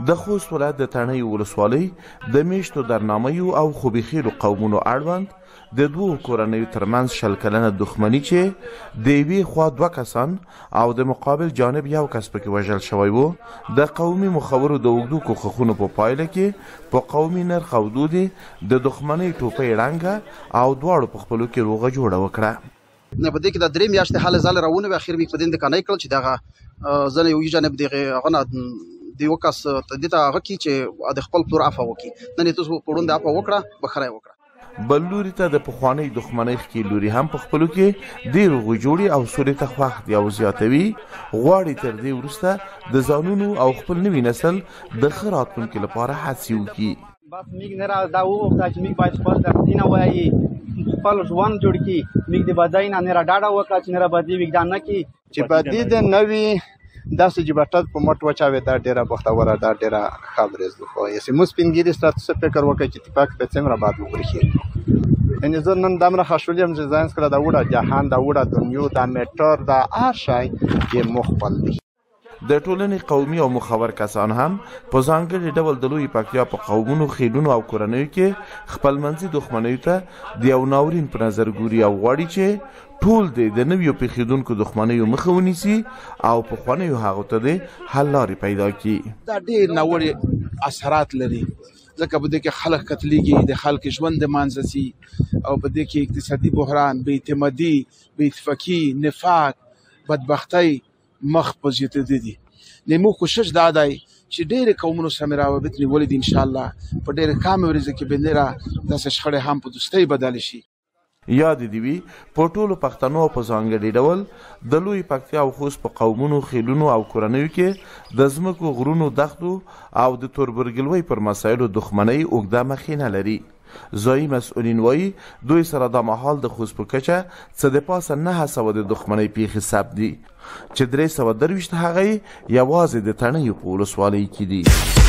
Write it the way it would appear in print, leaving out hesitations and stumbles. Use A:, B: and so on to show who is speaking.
A: د خوست ولایت د تڼیو ولسوالۍ د میشتو درنامیو او خوبیخیلو قومونو اړوند د دوو کورنیو ترمنځ 100 کلنه دښمني چې د یوې خوا 2 کسان او د مقابل جانب 1 کس پکې وژل شوی و د قومي مخورو د اوږدو کوښښونو په پایله کې په قومي نرخ او دودې د دښمنۍ ټوپۍ ړنګه او دواړو په خپلو کې روغه جوړه وکړه.
B: نه په دې کې د 3 میاشتې حال ځاله راونه و اخر په دې د کانای کړل چې دغه ځنه یو جانب دغه غنه دی وکاس د ته هغه کی چې د خپل پلور عفو وکي نن تاسو پړوند عفو وکړه بخره وکړه.
A: بل لوري ته د پخوانۍ دښمنۍ ښکې لوري هم په خپلو کې ډېر غوجوړي او سولې ته خوښ دي او زیاتوي غواړي تر دې وروسته د ځانونو او خپل نوي نسل د ښه راتلونکي لپاره هڅې وکړي.
C: بس موږ نه را دا وغوښته چې موږ باید خپل درسونه ووایي خپل ژوند جوړ کړي موږ د بدۍ نه نه را ډاډه وکړه چې نه را بدي وږدا نه کړي
D: چې بدي د نوي داسې جبټت په مټ وچاوي دا ډیره بختوره دا ډیره خبرز ده خو یې سمو سپینګری ستاسو فکر وکړي چې اتفاق په څومره بعد وګوري ان زه نن دمره خښولم چې ځان سره دا وړه جهان دا وړه دنیا دا میټر دا هر شی کې مخبل دي.
A: د ټولنې قومي او مخور کسان هم په ځانګړي ډول د لوی پکتیا په قومونو خیلونو او کورنیو کې خپلمنځي دښمنیو ته د یو ناورین په نظر ګوري او غواړي چې ټول د نویو پیښیدونکو دښمنیو مخه ونیسي او پخوانیو هغو ته د حل لارې پیدا کړي.
E: دا ډېر ناوړه اثرات لري ځکه په دې کې خلک قتلېږي د خلک ژوند د مانځه سي او په دې کې اقتصادي بحران بې اعتمادي بې اتفاقي نفاق بدبختۍ مخ په زیاتېدو دي. موږ کوشش دا دی چې ډېرې قومونو سره مې روابط نیولي دي انشاءالله په ډېرې کمه ورځې کې به نه داسې شخړې هم په دوستۍ بدلې شي.
A: یاد دې وي په ټولو پښتنو په ځانګړي ډول د لوی پکتیا او خوست په قومونو خیلونو او کورنیو کې د ځمکو غرونو دښتو او د توربرګلوۍ پر مسایلو دښمنۍ اوږده مخینه لري. ځایي مسؤلین وایي دوی سره دا مهال د خوست په کچه څه د پاسه 900 د دښمنۍ پیښې ثبت دي چې 323 هغه یې یوازې د تڼیو په ولسوالۍ کې دي.